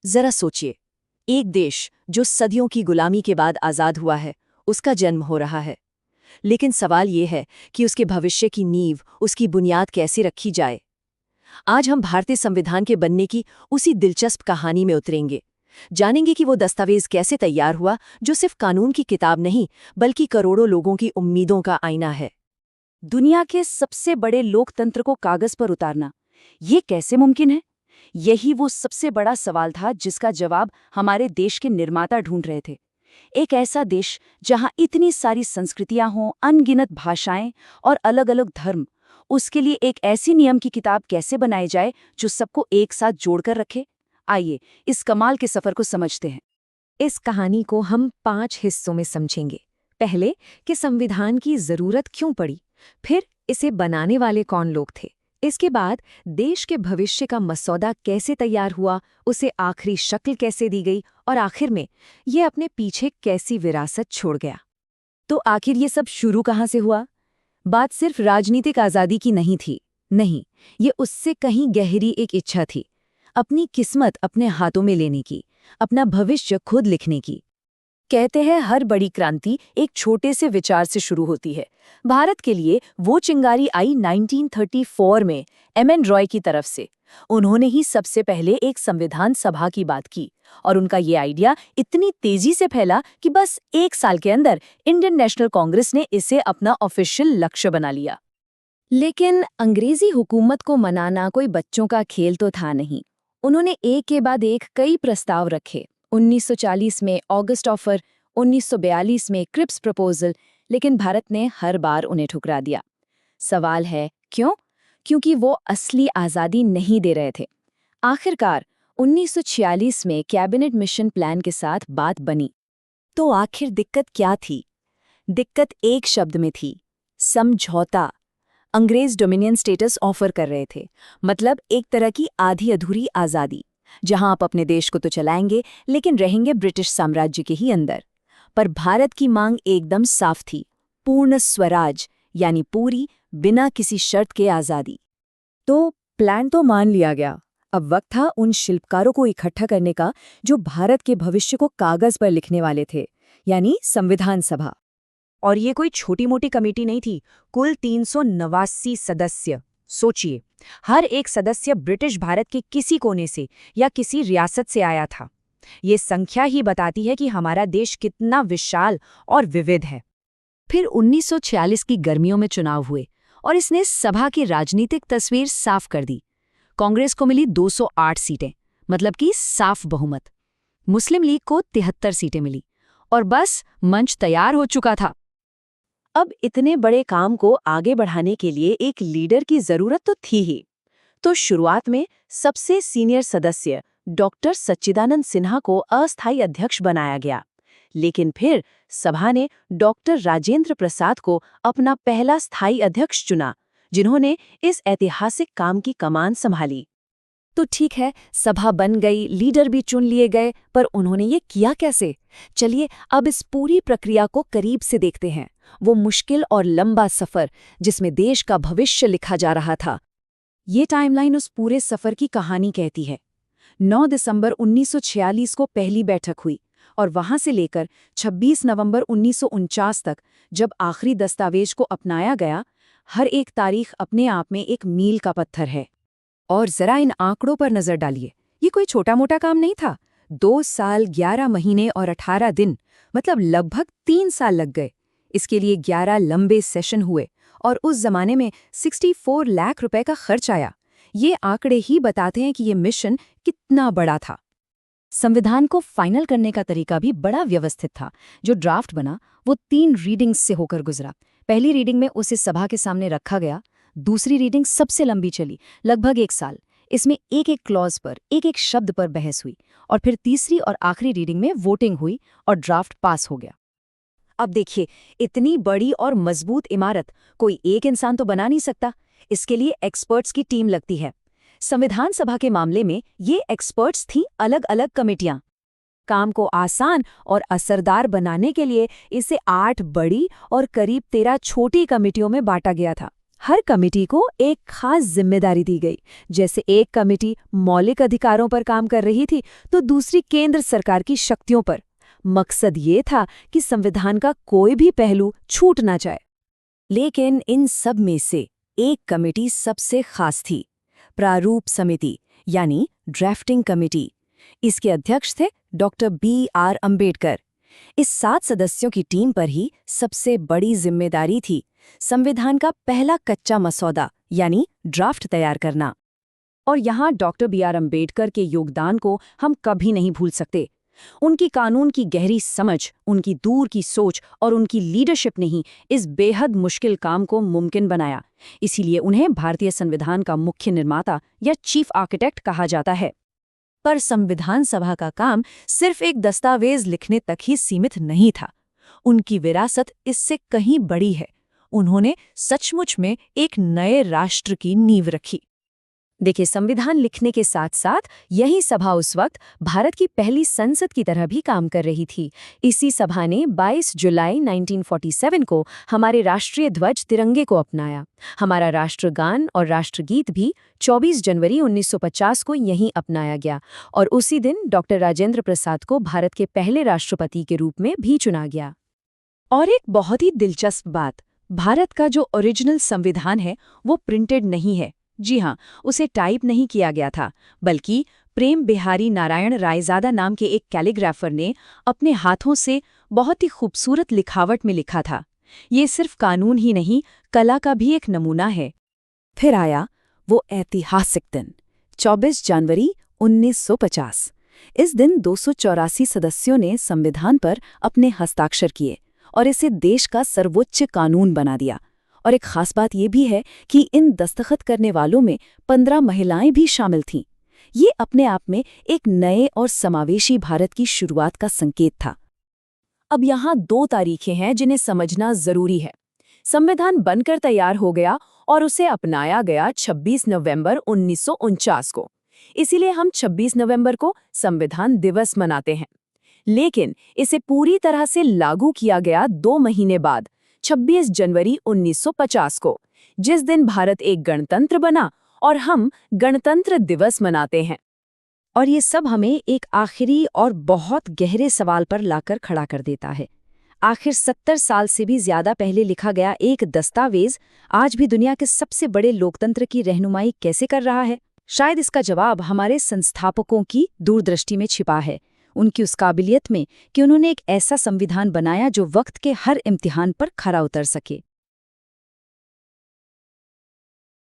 जरा सोचिए, एक देश जो सदियों की गुलामी के बाद आज़ाद हुआ है, उसका जन्म हो रहा है। लेकिन सवाल ये है कि उसके भविष्य की नींव, उसकी बुनियाद कैसे रखी जाए। आज हम भारतीय संविधान के बनने की उसी दिलचस्प कहानी में उतरेंगे। जानेंगे कि वो दस्तावेज कैसे तैयार हुआ जो सिर्फ कानून की किताब नहीं, बल्कि करोड़ों लोगों की उम्मीदों का आईना है। दुनिया के सबसे बड़े लोकतंत्र को कागज पर उतारना, ये कैसे मुमकिन है? यही वो सबसे बड़ा सवाल था जिसका जवाब हमारे देश के निर्माता ढूंढ रहे थे। एक ऐसा देश जहां इतनी सारी संस्कृतियां हों, अनगिनत भाषाएं और अलग अलग धर्म, उसके लिए एक ऐसी नियम की किताब कैसे बनाई जाए जो सबको एक साथ जोड़कर रखे। आइए इस कमाल के सफर को समझते हैं। इस कहानी को हम 5 हिस्सों में समझेंगे। पहले, कि संविधान की जरूरत क्यों पड़ी, फिर इसे बनाने वाले कौन लोग थे, इसके बाद देश के भविष्य का मसौदा कैसे तैयार हुआ, उसे आखिरी शक्ल कैसे दी गई, और आखिर में ये अपने पीछे कैसी विरासत छोड़ गया। तो आखिर ये सब शुरू कहाँ से हुआ? बात सिर्फ राजनीतिक आज़ादी की नहीं थी। नहीं, ये उससे कहीं गहरी एक इच्छा थी, अपनी किस्मत अपने हाथों में लेने की, अपना भविष्य खुद लिखने की। कहते हैं हर बड़ी क्रांति एक छोटे से विचार से शुरू होती है। भारत के लिए वो चिंगारी आई 1934 में एमएन रॉय की तरफ से। उन्होंने ही सबसे पहले एक संविधान सभा की बात की और उनका ये आइडिया इतनी तेजी से फैला कि बस 1 साल के अंदर इंडियन नेशनल कांग्रेस ने इसे अपना ऑफिशियल लक्ष्य बना लिया। लेकिन अंग्रेजी हुकूमत को मनाना कोई बच्चों का खेल तो था नहीं। उन्होंने एक के बाद एक कई प्रस्ताव रखे। 1940 में ऑगस्ट ऑफर, 1942 में क्रिप्स प्रपोजल, लेकिन भारत ने हर बार उन्हें ठुकरा दिया। सवाल है क्यों? क्योंकि वो असली आज़ादी नहीं दे रहे थे। आखिरकार 1946 में कैबिनेट मिशन प्लान के साथ बात बनी। तो आखिर दिक्कत क्या थी? दिक्कत एक शब्द में थी, समझौता। अंग्रेज डोमिनियन स्टेटस ऑफर कर रहे थे, मतलब एक तरह की आधी अधूरी आज़ादी, जहां आप अपने देश को तो चलाएंगे लेकिन रहेंगे ब्रिटिश साम्राज्य के ही अंदर। पर भारत की मांग एकदम साफ थी, पूर्ण स्वराज, यानी पूरी बिना किसी शर्त के आज़ादी। तो प्लान तो मान लिया गया। अब वक्त था उन शिल्पकारों को इकट्ठा करने का जो भारत के भविष्य को कागज पर लिखने वाले थे, यानी संविधान सभा। और ये कोई छोटी मोटी कमेटी नहीं थी, कुल 389 सदस्य। सोचिए, हर एक सदस्य ब्रिटिश भारत के किसी कोने से या किसी रियासत से आया था। ये संख्या ही बताती है कि हमारा देश कितना विशाल और विविध है। फिर 1946 की गर्मियों में चुनाव हुए और इसने सभा की राजनीतिक तस्वीर साफ कर दी। कांग्रेस को मिली 208 सीटें, मतलब कि साफ बहुमत। मुस्लिम लीग को 73 सीटें मिली और बस मंच तैयार हो चुका था। अब इतने बड़े काम को आगे बढ़ाने के लिए एक लीडर की जरूरत तो थी ही। तो शुरुआत में सबसे सीनियर सदस्य डॉक्टर सच्चिदानंद सिन्हा को अस्थायी अध्यक्ष बनाया गया। लेकिन फिर सभा ने डॉक्टर राजेंद्र प्रसाद को अपना पहला स्थायी अध्यक्ष चुना, जिन्होंने इस ऐतिहासिक काम की कमान संभाली। तो ठीक है, सभा बन गई, लीडर भी चुन लिए गए, पर उन्होंने ये किया कैसे? चलिए अब इस पूरी प्रक्रिया को करीब से देखते हैं। वो मुश्किल और लंबा सफर जिसमें देश का भविष्य लिखा जा रहा था। ये टाइमलाइन उस पूरे सफर की कहानी कहती है। 9 दिसंबर 1946 को पहली बैठक हुई और वहां से लेकर 26 नवंबर 1949 तक, जब आखिरी दस्तावेज को अपनाया गया, हर एक तारीख अपने आप में एक मील का पत्थर है। और जरा इन आंकड़ों पर नजर डालिए। ये कोई छोटा मोटा काम नहीं था। 2 साल 11 महीने और 18 दिन, मतलब लगभग 3 साल लग गए। इसके लिए 11 लंबे सेशन हुए और उस जमाने में 64 लाख रुपए का खर्च आया। ये आंकड़े ही बताते हैं कि ये मिशन कितना बड़ा था। संविधान को फाइनल करने का तरीका भी बड़ा व्यवस्थित था। जो ड्राफ्ट बना वो 3 रीडिंग्स से होकर गुजरा। पहली रीडिंग में उसे सभा के सामने रखा गया। दूसरी रीडिंग सबसे लंबी चली, लगभग 1 साल। इसमें एक एक क्लॉज पर, एक एक शब्द पर बहस हुई। और फिर तीसरी और आखिरी रीडिंग में वोटिंग हुई और ड्राफ्ट पास हो गया। अब देखिए, इतनी बड़ी और मजबूत इमारत कोई एक इंसान तो बना नहीं सकता। इसके लिए एक्सपर्ट्स की टीम लगती है। संविधान सभा के मामले में ये एक्सपर्ट्स थीं अलग अलग कमेटियां। काम को आसान और असरदार बनाने के लिए इसे 8 बड़ी और करीब 13 छोटी कमेटियों में बांटा गया था। हर कमेटी को एक खास जिम्मेदारी दी गई। जैसे एक कमेटी मौलिक अधिकारों पर काम कर रही थी तो दूसरी केंद्र सरकार की शक्तियों पर। मकसद ये था कि संविधान का कोई भी पहलू छूट ना जाए। लेकिन इन सब में से एक कमेटी सबसे खास थी, प्रारूप समिति यानी ड्राफ्टिंग कमेटी। इसके अध्यक्ष थे डॉक्टर B.R. अम्बेडकर। इस 7 सदस्यों की टीम पर ही सबसे बड़ी जिम्मेदारी थी संविधान का पहला कच्चा मसौदा यानी ड्राफ्ट तैयार करना। और यहाँ डॉक्टर B.R. अम्बेडकर के योगदान को हम कभी नहीं भूल सकते। उनकी कानून की गहरी समझ, उनकी दूर की सोच और उनकी लीडरशिप ने ही इस बेहद मुश्किल काम को मुमकिन बनाया। इसीलिए उन्हें भारतीय संविधान का मुख्य निर्माता या चीफ आर्किटेक्ट कहा जाता है। पर संविधान सभा का काम सिर्फ एक दस्तावेज लिखने तक ही सीमित नहीं था। उनकी विरासत इससे कहीं बड़ी है। उन्होंने सचमुच में एक नए राष्ट्र की नींव रखी। देखिए, संविधान लिखने के साथ साथ यही सभा उस वक्त भारत की पहली संसद की तरह भी काम कर रही थी। इसी सभा ने 22 जुलाई 1947 को हमारे राष्ट्रीय ध्वज तिरंगे को अपनाया। हमारा राष्ट्रगान और राष्ट्रगीत भी 24 जनवरी 1950 को यहीं अपनाया गया और उसी दिन डॉक्टर राजेंद्र प्रसाद को भारत के पहले राष्ट्रपति के रूप में भी चुना गया। और एक बहुत ही दिलचस्प बात, भारत का जो ओरिजिनल संविधान है वो प्रिंटेड नहीं है। जी हाँ, उसे टाइप नहीं किया गया था, बल्कि प्रेम बिहारी नारायण रायजादा नाम के एक कैलीग्राफर ने अपने हाथों से बहुत ही खूबसूरत लिखावट में लिखा था। ये सिर्फ कानून ही नहीं, कला का भी एक नमूना है। फिर आया वो ऐतिहासिक दिन, 24 जनवरी 1950। इस दिन 284 सदस्यों ने संविधान पर अपने हस्ताक्षर किए और इसे देश का सर्वोच्च कानून बना दिया। और एक खास बात यह भी है कि इन दस्तखत करने वालों में 15 महिलाएं भी शामिल थीं। ये अपने आप में एक नए और समावेशी भारत की शुरुआत का संकेत था। अब यहाँ 2 तारीखें हैं जिन्हें समझना जरूरी है। संविधान बनकर तैयार हो गया और उसे अपनाया गया 26 नवंबर 1949 को। इसीलिए हम 26 नवंबर को संविधान दिवस मनाते हैं। लेकिन इसे पूरी तरह से लागू किया गया 2 महीने बाद, 26 जनवरी 1950 को, जिस दिन भारत एक गणतंत्र बना और हम गणतंत्र दिवस मनाते हैं। और ये सब हमें एक आखिरी और बहुत गहरे सवाल पर लाकर खड़ा कर देता है। आखिर 70 साल से भी ज्यादा पहले लिखा गया एक दस्तावेज आज भी दुनिया के सबसे बड़े लोकतंत्र की रहनुमाई कैसे कर रहा है? शायद इसका जवाब हमारे संस्थापकों की दूरदृष्टि में छिपा है, उनकी उस काबिलियत में कि उन्होंने एक ऐसा संविधान बनाया जो वक्त के हर इम्तिहान पर खरा उतर सके।